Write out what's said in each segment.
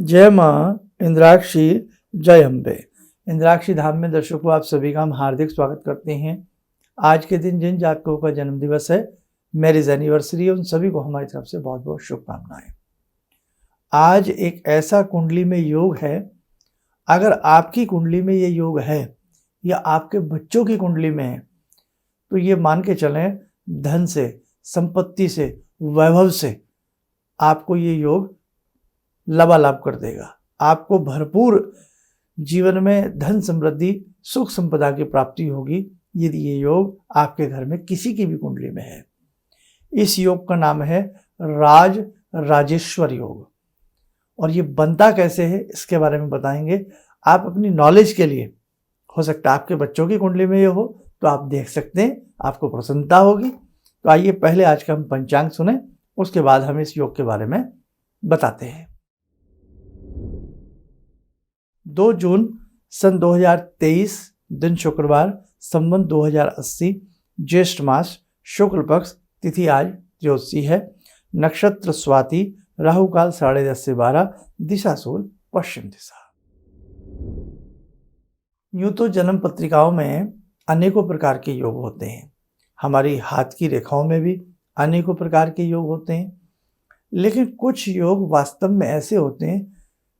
जय माँ इंद्राक्षी, जय अम्बे। इंद्राक्षी धाम में दर्शकों आप सभी का हम हार्दिक स्वागत करते हैं। आज के दिन जिन जातकों का जन्म दिवस है, मैरिज एनिवर्सरी है, उन सभी को हमारी तरफ से बहुत बहुत शुभकामनाएं। आज एक ऐसा कुंडली में योग है, अगर आपकी कुंडली में ये योग है या आपके बच्चों की कुंडली में है तो ये मान के चलें धन से, संपत्ति से, वैभव से आपको ये योग लबालाभ कर देगा। आपको भरपूर जीवन में धन समृद्धि, सुख संपदा की प्राप्ति होगी यदि ये योग आपके घर में किसी की भी कुंडली में है। इस योग का नाम है राज राजेश्वर योग। और ये बनता कैसे है इसके बारे में बताएंगे। आप अपनी नॉलेज के लिए, हो सकता है आपके बच्चों की कुंडली में ये हो तो आप देख सकते हैं, आपको प्रसन्नता होगी। तो आइए पहले आज का हम पंचांग सुने, उसके बाद हम इस योग के बारे में बताते हैं। 2 जून सन 2023 दिन शुक्रवार, संवत 2080, ज्येष्ठ मास, शुक्ल पक्ष, तिथि आज ज्योतिषी है, नक्षत्र स्वाति, राहु काल 10:30 से 12, दिशा सूल पश्चिम दिशा। यूं तो जन्म पत्रिकाओं में अनेकों प्रकार के योग होते हैं, हमारी हाथ की रेखाओं में भी अनेकों प्रकार के योग होते हैं, लेकिन कुछ योग वास्तव में ऐसे होते हैं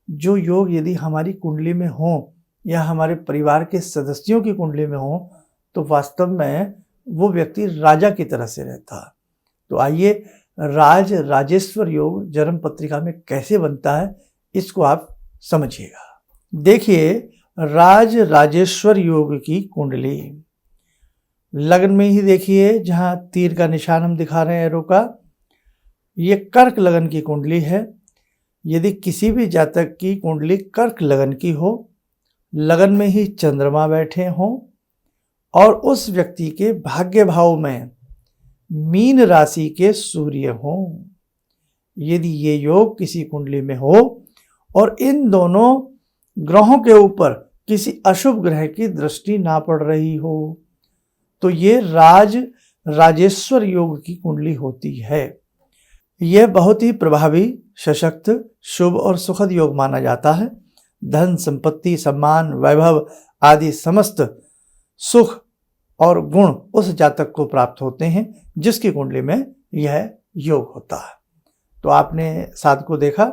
जो योग यदि हमारी कुंडली में हो या हमारे परिवार के सदस्यों की कुंडली में हो तो वास्तव में वो व्यक्ति राजा की तरह से रहता है। तो आइए राज राजेश्वर योग जन्म पत्रिका में कैसे बनता है इसको आप समझिएगा। देखिए, राज राजेश्वर योग की कुंडली लग्न में ही देखिए, जहाँ तीर का निशान हम दिखा रहे हैं एरो का, ये कर्क लगन की कुंडली है। यदि किसी भी जातक की कुंडली कर्क लगन की हो, लगन में ही चंद्रमा बैठे हों और उस व्यक्ति के भाग्य भाव में मीन राशि के सूर्य हों, यदि ये योग किसी कुंडली में हो और इन दोनों ग्रहों के ऊपर किसी अशुभ ग्रह की दृष्टि ना पड़ रही हो तो ये राज राजेश्वर योग की कुंडली होती है। यह बहुत ही प्रभावी, सशक्त, शुभ और सुखद योग माना जाता है। धन, संपत्ति, सम्मान, वैभव आदि समस्त सुख और गुण उस जातक को प्राप्त होते हैं जिसकी कुंडली में यह योग होता है। तो आपने साथ को देखा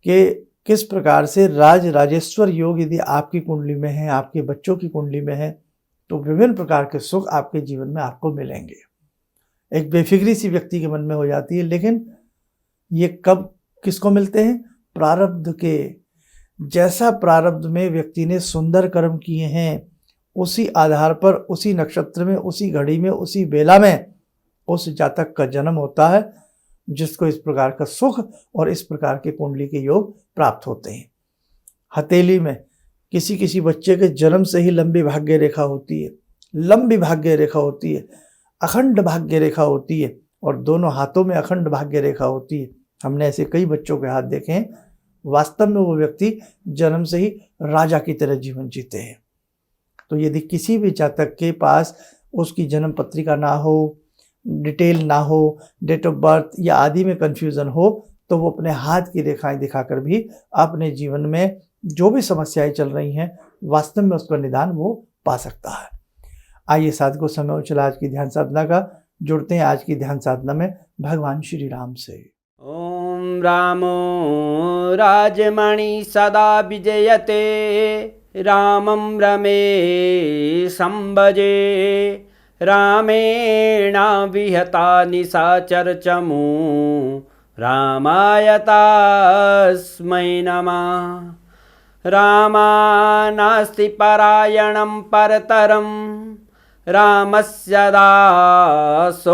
कि किस प्रकार से राज राजेश्वर योग यदि आपकी कुंडली में है, आपके बच्चों की कुंडली में है तो विभिन्न प्रकार के सुख आपके जीवन में आपको मिलेंगे। एक बेफिक्री सी व्यक्ति के मन में हो जाती है, लेकिन ये कब किसको मिलते हैं? प्रारब्ध के। जैसा प्रारब्ध में व्यक्ति ने सुंदर कर्म किए हैं, उसी आधार पर, उसी नक्षत्र में, उसी घड़ी में, उसी बेला में उस जातक का जन्म होता है जिसको इस प्रकार का सुख और इस प्रकार के कुंडली के योग प्राप्त होते हैं। हथेली में किसी किसी बच्चे के जन्म से ही लंबी भाग्य रेखा होती है, लंबी भाग्य रेखा होती है, अखंड भाग्य रेखा होती है और दोनों हाथों में अखंड भाग्य रेखा होती है। हमने ऐसे कई बच्चों के हाथ देखे हैं। वास्तव में वो व्यक्ति जन्म से ही राजा की तरह जीवन जीते हैं। तो यदि किसी भी जातक के पास उसकी जन्म पत्रिका ना हो, डिटेल ना हो, डेट ऑफ बर्थ या आदि में कन्फ्यूज़न हो तो वो अपने हाथ की रेखाएं दिखाकर भी अपने जीवन में जो भी समस्याएं चल रही हैं वास्तव में उसका निदान वो पा सकता है। आइए साथ को समय चला आज की ध्यान साधना का, जुड़ते हैं आज की ध्यान साधना में भगवान श्री राम से। ओम रामो राजमणि सदा विजयते, रामं रमे संभजे, रामेण विहता निशाचर चमू, रामाय तस्मै नमः। रामानास्ति परायणं परतरं, रामस्य दासोऽम्यहम्।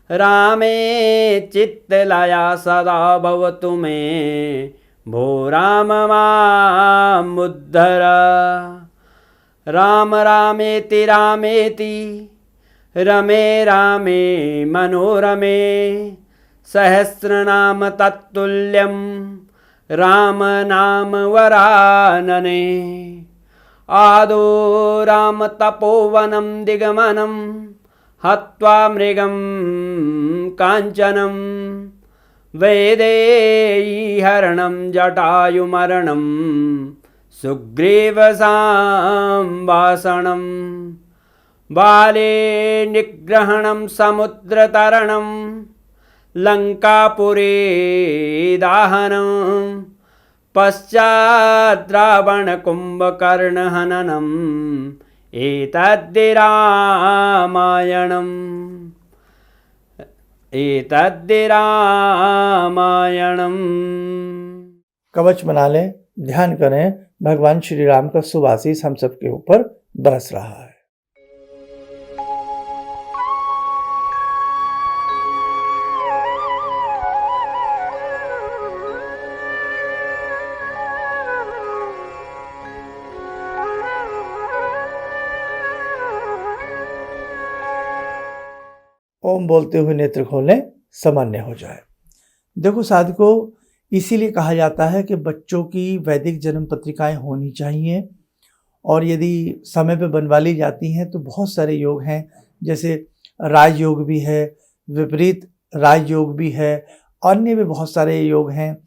रामे चित्तलया सदा भवतु मे, भो राम मामुद्धर। राम रामेति रामेति, रमे रामे मनोरमे, सहस्रनाम तत्तुल्यं, राम नाम वरानने। आदो राम तपोवनं दिगमनं, हत्वा मृगं काञ्चनं, वैदेहीहरणं जटायुमरणं सुग्रीवसंवासनं बाले निग्रहणं समुद्रतरणं लङ्कापुरे दाहनं पश्चात् रावणकुम्भकर्णहननम् एतद्धि रामायणम्। कवच बना लें, ध्यान करें, भगवान श्री राम का शुभ आशीष हम सबके ऊपर बरस रहा है। ओम बोलते हुए नेत्र खोलें, सामान्य हो जाए। देखो साधकों, इसीलिए कहा जाता है कि बच्चों की वैदिक जन्म पत्रिकाएं होनी चाहिए, और यदि समय पे बनवा ली जाती हैं तो बहुत सारे योग हैं, जैसे राजयोग भी है, विपरीत राजयोग भी है, अन्य भी बहुत सारे योग हैं।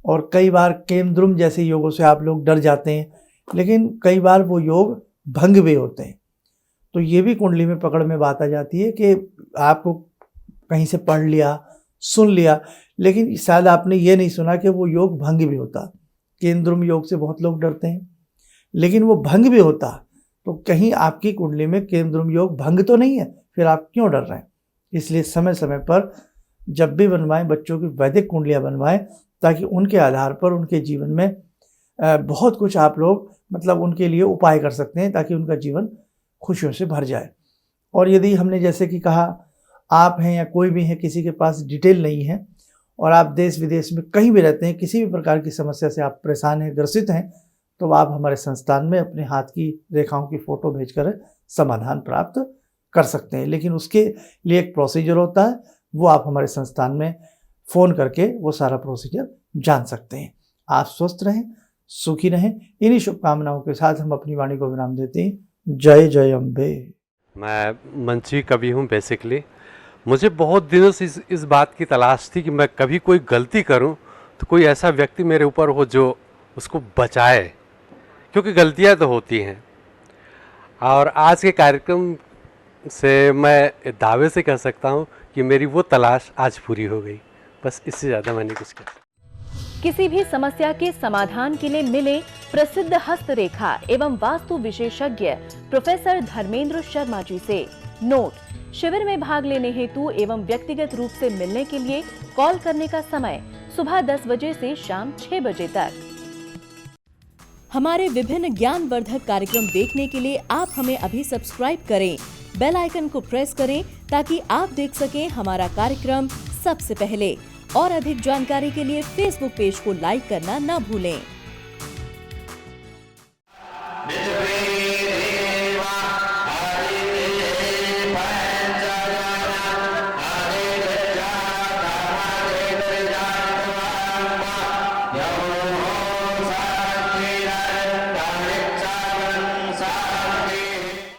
और कई बार केमद्रुम जैसे योगों से आप लोग डर जाते हैं, लेकिन कई बार वो योग भंग भी होते हैं। तो ये भी कुंडली में पकड़ में बात आ जाती है कि आपको कहीं से पढ़ लिया, सुन लिया, लेकिन शायद आपने ये नहीं सुना कि वो योग भंग भी होता। केंद्रुम योग से बहुत लोग डरते हैं, लेकिन वो भंग भी होता। तो कहीं आपकी कुंडली में केंद्रुम योग भंग तो नहीं है, फिर आप क्यों डर रहे हैं? इसलिए समय समय पर जब भी बनवाएं, बच्चों की वैदिक कुंडलियाँ बनवाएं, ताकि उनके आधार पर उनके जीवन में बहुत कुछ आप लोग मतलब उनके लिए उपाय कर सकते हैं, ताकि उनका जीवन खुशियों से भर जाए। और यदि हमने जैसे कि कहा, आप हैं या कोई भी है, किसी के पास डिटेल नहीं है और आप देश विदेश में कहीं भी रहते हैं, किसी भी प्रकार की समस्या से आप परेशान हैं, ग्रसित हैं, तो आप हमारे संस्थान में अपने हाथ की रेखाओं की फ़ोटो भेजकर समाधान प्राप्त कर सकते हैं। लेकिन उसके लिए एक प्रोसीजर होता है, वो आप हमारे संस्थान में फ़ोन करके वो सारा प्रोसीजर जान सकते हैं। आप स्वस्थ रहें, सुखी रहें, इन्हीं शुभकामनाओं के साथ हम अपनी वाणी को विराम देते हैं। जय जय अम्बे। मैं मंची कवि हूँ बेसिकली। मुझे बहुत दिनों से इस बात की तलाश थी कि मैं कभी कोई गलती करूँ तो कोई ऐसा व्यक्ति मेरे ऊपर हो जो उसको बचाए, क्योंकि गलतियाँ तो होती हैं। और आज के कार्यक्रम से मैं दावे से कह सकता हूँ कि मेरी वो तलाश आज पूरी हो गई। बस इससे ज़्यादा मैंने कुछ कहा। किसी भी समस्या के समाधान के लिए मिले प्रसिद्ध हस्तरेखा एवं वास्तु विशेषज्ञ प्रोफेसर धर्मेंद्र शर्मा जी से। नोट: शिविर में भाग लेने हेतु एवं व्यक्तिगत रूप से मिलने के लिए कॉल करने का समय सुबह 10 बजे से शाम 6 बजे तक। हमारे विभिन्न ज्ञानवर्धक कार्यक्रम देखने के लिए आप हमें अभी सब्सक्राइब करें, बेल आइकन को प्रेस करें ताकि आप देख सकें हमारा कार्यक्रम सबसे पहले। और अधिक जानकारी के लिए फेसबुक पेज को लाइक करना न भूलें।